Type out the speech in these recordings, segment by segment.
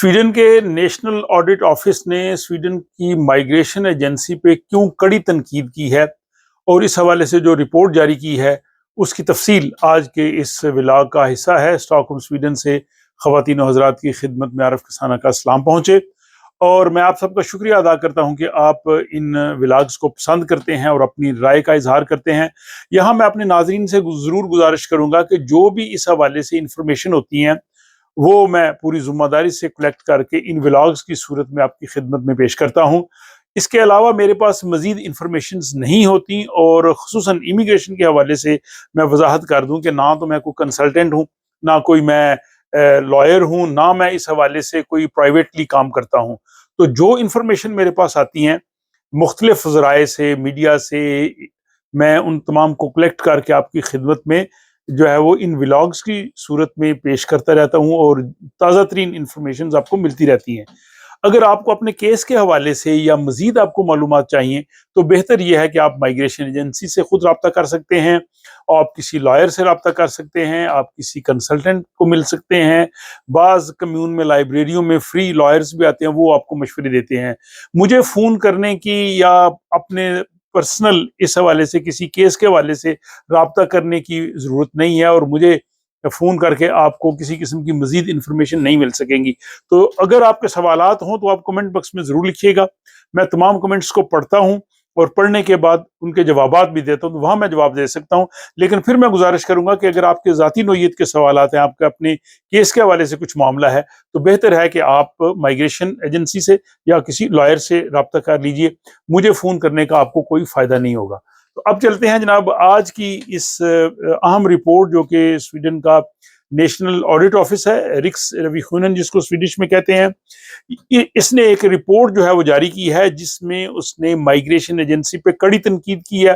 Sweden के national audit office ने Sweden की माइग्रेशन एजेंसी पे क्यों कड़ी तनकीद की है और इस हवाले से जो रिपोर्ट जारी की है उसकी तफसील आज के इस व्लॉग का हिस्सा है। स्टॉकहोम स्वीडन से ख़वातीन और हज़रात की खिदमत में आरफ कसाना का सलाम पहुँचे और मैं आप सबका शुक्रिया अदा करता हूँ कि आप इन व्लॉग्स को पसंद करते हैं और अपनी राय का इजहार करते हैं। यहाँ मैं अपने नाजरीन से ज़रूर गुजारिश करूँगा कि जो भी इस हवाले से इंफॉर्मेशन होती हैं वो मैं पूरी जिम्मेदारी से कलेक्ट करके इन व्लॉग्स की सूरत में आपकी खिदमत में पेश करता हूँ। इसके अलावा मेरे पास मजीद इंफॉर्मेशंस नहीं होती और ख़ुसूसन इमिग्रेशन के हवाले से मैं वजाहत कर दूं कि ना तो मैं कोई कंसल्टेंट हूँ, ना कोई मैं लॉयर हूँ, ना मैं इस हवाले से कोई प्राइवेटली काम करता हूँ। तो जो इंफॉर्मेशन मेरे पास आती हैं मुख्तलिफ ज़राए से, मीडिया से, मैं उन तमाम को कलेक्ट करके आपकी खिदमत में जो है वो इन व्लॉग्स की सूरत में पेश करता रहता हूँ और ताज़ा तरीन इंफॉर्मेशन आपको मिलती रहती हैं। अगर आपको अपने केस के हवाले से या मजीद आपको मालूमात चाहिए तो बेहतर यह है कि आप माइग्रेशन एजेंसी से खुद रब्ता कर सकते हैं, आप किसी लॉयर से रब्ता कर सकते हैं, आप किसी कंसल्टेंट को मिल सकते हैं। बाज़ कम्यून में लाइब्रेरियों में फ्री लॉयर्स भी आते हैं, वो आपको मशवरे देते हैं। मुझे फ़ोन करने की या अपने पर्सनल इस हवाले से किसी केस के हवाले से रब्ता करने की ज़रूरत नहीं है और मुझे फ़ोन करके आपको किसी किस्म की मज़ीद इंफॉर्मेशन नहीं मिल सकेंगी। तो अगर आपके सवालात हों तो आप कमेंट बॉक्स में ज़रूर लिखिएगा। मैं तमाम कमेंट्स को पढ़ता हूँ और पढ़ने के बाद उनके जवाबात भी देता हूँ, तो वहाँ मैं जवाब दे सकता हूँ। लेकिन फिर मैं गुजारिश करूँगा कि अगर आपके ज़ाती नोयत के सवालात हैं, आपके अपने केस के हवाले से कुछ मामला है, तो बेहतर है कि आप माइग्रेशन एजेंसी से या किसी लॉयर से रब्ता कर लीजिए। मुझे फ़ोन करने का आपको कोई फ़ायदा नहीं होगा। तो अब चलते हैं जनाब आज की इस अहम रिपोर्ट जो कि स्वीडन का नेशनल ऑडिट ऑफिस है, रिक्स रिविजन जिसको स्वीडिश में कहते हैं। इसने एक रिपोर्ट जो है वो जारी की है जिसमें उसने माइग्रेशन एजेंसी पे कड़ी तनकीद की है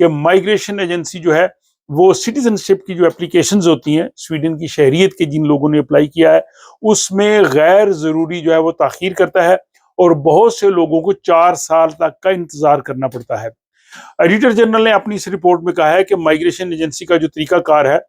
कि माइग्रेशन एजेंसी जो है वो सिटीजनशिप की जो एप्लीकेशंस होती हैं, स्वीडन की शहरियत के जिन लोगों ने अप्लाई किया है उसमें गैर ज़रूरी जो है वो ताख़ीर करता है और बहुत से लोगों को 4 साल तक का इंतज़ार करना पड़ता है। एडिटर जनरल ने अपनी इस रिपोर्ट में कहा है कि माइग्रेशन एजेंसी का जो तरीकाकार है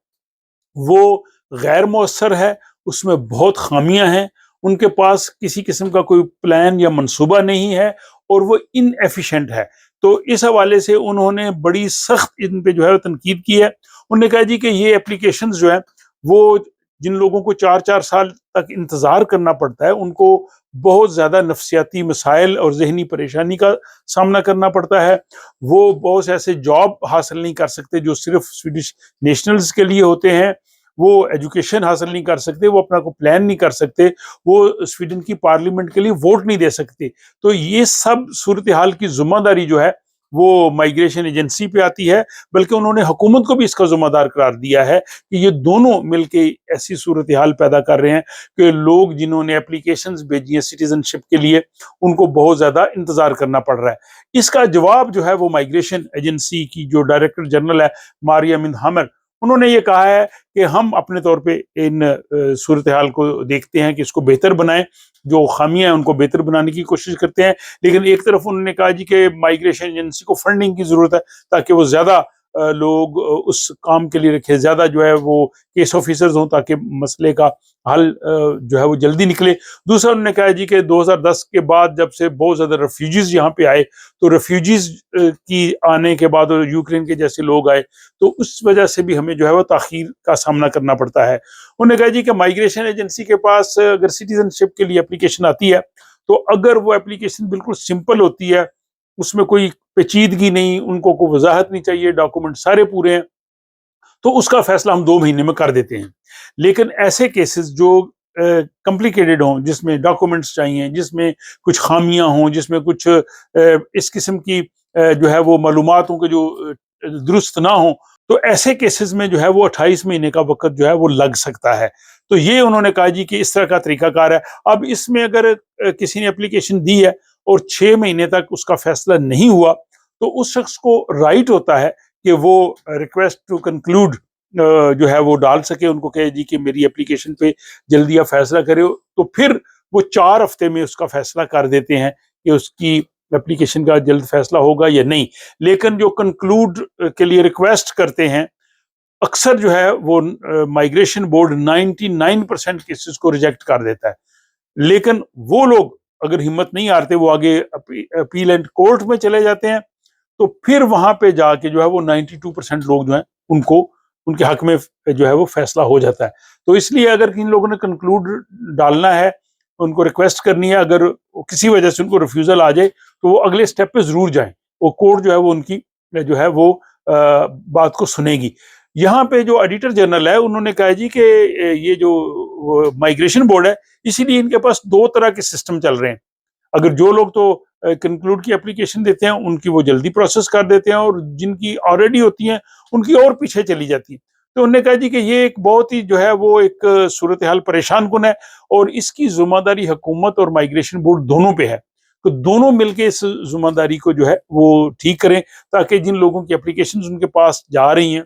वो गैर मौसर है, उसमें बहुत खामियां हैं, उनके पास किसी किस्म का कोई प्लान या मंसूबा नहीं है और वो इनएफिशिएंट है। तो इस हवाले से उन्होंने बड़ी सख्त इन पे जो है तनकीद की है। उन्होंने कहा जी कि ये एप्लीकेशंस जो है वो जिन लोगों को 4-4 साल तक इंतज़ार करना पड़ता है उनको बहुत ज़्यादा नफसियाती मसाइल और जहनी परेशानी का सामना करना पड़ता है। वो बहुत से ऐसे जॉब हासिल नहीं कर सकते जो सिर्फ स्वीडिश नेशनल्स के लिए होते हैं, वो एजुकेशन हासिल नहीं कर सकते, वो अपना को प्लान नहीं कर सकते, वो स्वीडन की पार्लियामेंट के लिए वोट नहीं दे सकते। तो ये सब सूरत हाल की जिम्मेदारी जो है वो माइग्रेशन एजेंसी पे आती है, बल्कि उन्होंने हुकूमत को भी इसका जिम्मेदार करार दिया है कि ये दोनों मिलके ऐसी सूरत हाल पैदा कर रहे हैं कि लोग जिन्होंने एप्लीकेशंस भेजी हैं सिटीजनशिप के लिए उनको बहुत ज़्यादा इंतज़ार करना पड़ रहा है। इसका जवाब जो है वो माइग्रेशन एजेंसी की जो डायरेक्टर जनरल है मारिया मिन्हामर, उन्होंने ये कहा है कि हम अपने तौर पे इन सूरत हाल को देखते हैं कि इसको बेहतर बनाएं, जो खामियां हैं उनको बेहतर बनाने की कोशिश करते हैं। लेकिन एक तरफ उन्होंने कहा जी कि माइग्रेशन एजेंसी को फंडिंग की जरूरत है ताकि वो ज्यादा लोग उस काम के लिए रखे, ज्यादा जो है वो केस ऑफिसर्स हों ताकि मसले का हल जो है वो जल्दी निकले। दूसरा उन्होंने कहा जी कि 2010 के बाद जब से बहुत ज्यादा रेफ्यूजीज यहाँ पे आए, तो रेफ्यूजीज की आने के बाद और यूक्रेन के जैसे लोग आए तो उस वजह से भी हमें जो है वो ताखीर का सामना करना पड़ता है। उन्होंने कहा जी कि माइग्रेशन एजेंसी के पास अगर सिटीजनशिप के लिए एप्लीकेशन आती है तो अगर वो एप्लीकेशन बिल्कुल सिंपल होती है, उसमें कोई पेचीदगी नहीं, उनको कोई वजाहत नहीं चाहिए, डॉक्यूमेंट सारे पूरे हैं, तो उसका फैसला हम 2 महीने में कर देते हैं। लेकिन ऐसे केसेस जो कॉम्प्लिकेटेड हों, जिसमें डॉक्यूमेंट्स चाहिए, जिसमें कुछ खामियां हों, जिसमें कुछ इस किस्म की जो है वो मालूमातों के जो दुरुस्त ना हो, तो ऐसे केसेस में जो है वो 28 महीने का वक्त जो है वो लग सकता है। तो ये उन्होंने कहा जी कि इस तरह का तरीकाकार है। अब इसमें अगर किसी ने एप्लीकेशन दी है और 6 महीने तक उसका फैसला नहीं हुआ तो उस शख्स को राइट होता है कि वो रिक्वेस्ट टू कंक्लूड जो है वो डाल सके, उनको कहे जी कि मेरी एप्लीकेशन पे जल्दी आप फैसला करो। तो फिर वो 4 हफ्ते में उसका फैसला कर देते हैं कि उसकी एप्लीकेशन का जल्द फैसला होगा या नहीं। लेकिन जो कंक्लूड के लिए रिक्वेस्ट करते हैं अक्सर जो है वो माइग्रेशन बोर्ड 99% केसेस को रिजेक्ट कर देता है। لیکن وہ لوگ اگر ہمت نہیں ہارتے وہ آگے اپیل اینڈ کورٹ میں چلے جاتے ہیں، تو پھر وہاں پہ جا کے جو ہے وہ 92% لوگ جو ہیں ان کو ان کے حق میں جو ہے وہ فیصلہ ہو جاتا ہے۔ تو اس لیے اگر ان لوگوں نے کنکلوڈ ڈالنا ہے، ان کو ریکویسٹ کرنی ہے، اگر کسی وجہ سے ان کو ریفیوزل آ جائے تو وہ اگلے سٹیپ پہ ضرور جائیں، وہ کورٹ جو ہے وہ ان کی جو ہے وہ بات کو سنے گی۔ یہاں پہ جو ایڈیٹر جنرل ہے انہوں نے کہا جی کہ یہ جو مائگریشن بورڈ ہے، اسی لیے ان کے پاس دو طرح کے سسٹم چل رہے ہیں۔ اگر جو لوگ تو کنکلوڈ کی اپلیکیشن دیتے ہیں ان کی وہ جلدی پروسیس کر دیتے ہیں، اور جن کی آلریڈی ہوتی ہیں ان کی اور پیچھے چلی جاتی ہیں۔ تو انہوں نے کہا جی کہ یہ ایک بہت ہی جو ہے وہ ایک صورتحال پریشان کن ہے، اور اس کی ذمہ داری حکومت اور مائگریشن بورڈ دونوں پہ ہے۔ تو دونوں مل کے اس ذمہ داری کو جو ہے وہ ٹھیک کریں، تاکہ جن لوگوں کی اپلیکیشنز ان کے پاس جا رہی ہیں،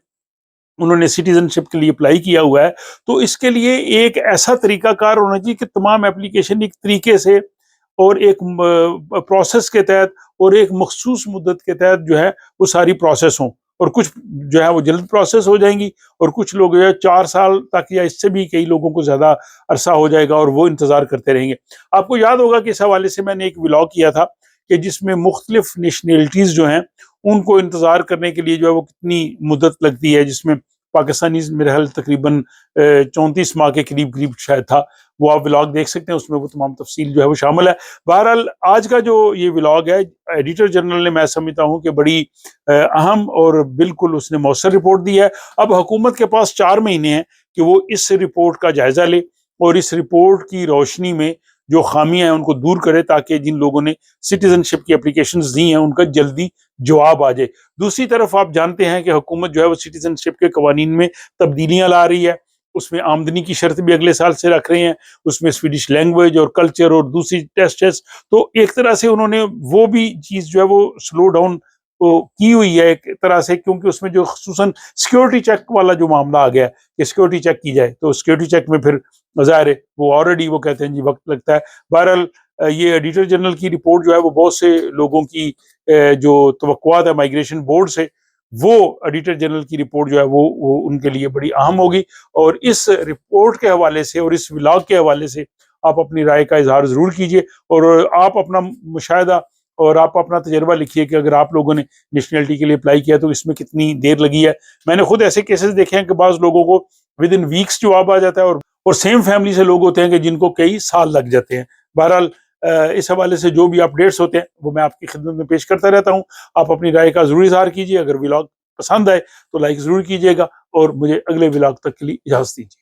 انہوں نے سٹیزن شپ کے لیے اپلائی کیا ہوا ہے، تو اس کے لیے ایک ایسا طریقہ کار ہونا چاہیے کہ تمام اپلیکیشن ایک طریقے سے اور ایک پروسیس کے تحت اور ایک مخصوص مدت کے تحت جو ہے وہ ساری پروسیس ہوں، اور کچھ جو ہے وہ جلد پروسیس ہو جائیں گی، اور کچھ لوگ جو ہے 4 سال تک یا اس سے بھی کئی لوگوں کو زیادہ عرصہ ہو جائے گا اور وہ انتظار کرتے رہیں گے۔ آپ کو یاد ہوگا کہ اس حوالے سے میں نے ایک ولاگ کیا تھا کہ جس میں مختلف نیشنلٹیز جو ہیں ان کو انتظار کرنے کے لیے جو ہے وہ کتنی مدت لگتی ہے، جس میں پاکستانی میرے حال تقریباً 34 ماہ کے قریب شاید تھا۔ وہ آپ ولاگ دیکھ سکتے ہیں، اس میں وہ تمام تفصیل جو ہے وہ شامل ہے۔ بہرحال آج کا جو یہ ولاگ ہے، ایڈیٹر جنرل نے میں سمجھتا ہوں کہ بڑی اہم اور بالکل اس نے مؤثر رپورٹ دی ہے۔ اب حکومت کے پاس 4 مہینے ہیں کہ وہ اس رپورٹ کا جائزہ لے اور اس رپورٹ کی روشنی میں جو خامیاں ہیں ان کو دور کرے، تاکہ جن لوگوں نے سٹیزن شپ کی اپلیکیشنز دی ہیں ان کا جلدی جواب آ جائے۔ دوسری طرف آپ جانتے ہیں کہ حکومت جو ہے وہ سٹیزن شپ کے قوانین میں تبدیلیاں لا رہی ہے، اس میں آمدنی کی شرط بھی اگلے سال سے رکھ رہے ہیں، اس میں سویڈش لینگویج اور کلچر اور دوسری ٹیسٹس، تو ایک طرح سے انہوں نے وہ بھی چیز جو ہے وہ سلو ڈاؤن کی ہوئی ہے ایک طرح سے، کیونکہ اس میں جو خصوصاً سیکیورٹی چیک والا جو معاملہ آ گیا ہے کہ سیکیورٹی چیک کی جائے، تو سیکیورٹی چیک میں پھر ظاہر ہے وہ آلریڈی وہ کہتے ہیں جی وقت لگتا ہے۔ بہرحال یہ ایڈیٹر جنرل کی رپورٹ جو ہے وہ بہت سے لوگوں کی جو توقعات ہے مائگریشن بورڈ سے، وہ ایڈیٹر جنرل کی رپورٹ جو ہے وہ ان کے لیے بڑی اہم ہوگی، اور اس رپورٹ کے حوالے سے اور اس ولاگ کے حوالے سے آپ اپنی رائے کا اظہار ضرور کیجئے، اور آپ اپنا مشاہدہ اور آپ اپنا تجربہ لکھیے کہ اگر آپ لوگوں نے نیشنلٹی کے لیے اپلائی کیا تو اس میں کتنی دیر لگی ہے۔ میں نے خود ایسے کیسز دیکھے ہیں کہ بعض لوگوں کو ود ان ویکس جواب آ جاتا ہے، اور سیم فیملی سے لوگ ہوتے ہیں کہ جن کو کئی سال لگ جاتے ہیں۔ بہرحال اس حوالے سے جو بھی اپڈیٹس ہوتے ہیں وہ میں آپ کی خدمت میں پیش کرتا رہتا ہوں۔ آپ اپنی رائے کا ضرور اظہار کیجیے، اگر ولاگ پسند آئے تو لائک ضرور کیجیے گا، اور مجھے اگلے ولاگ تک کے لیے اجازت دیجیے۔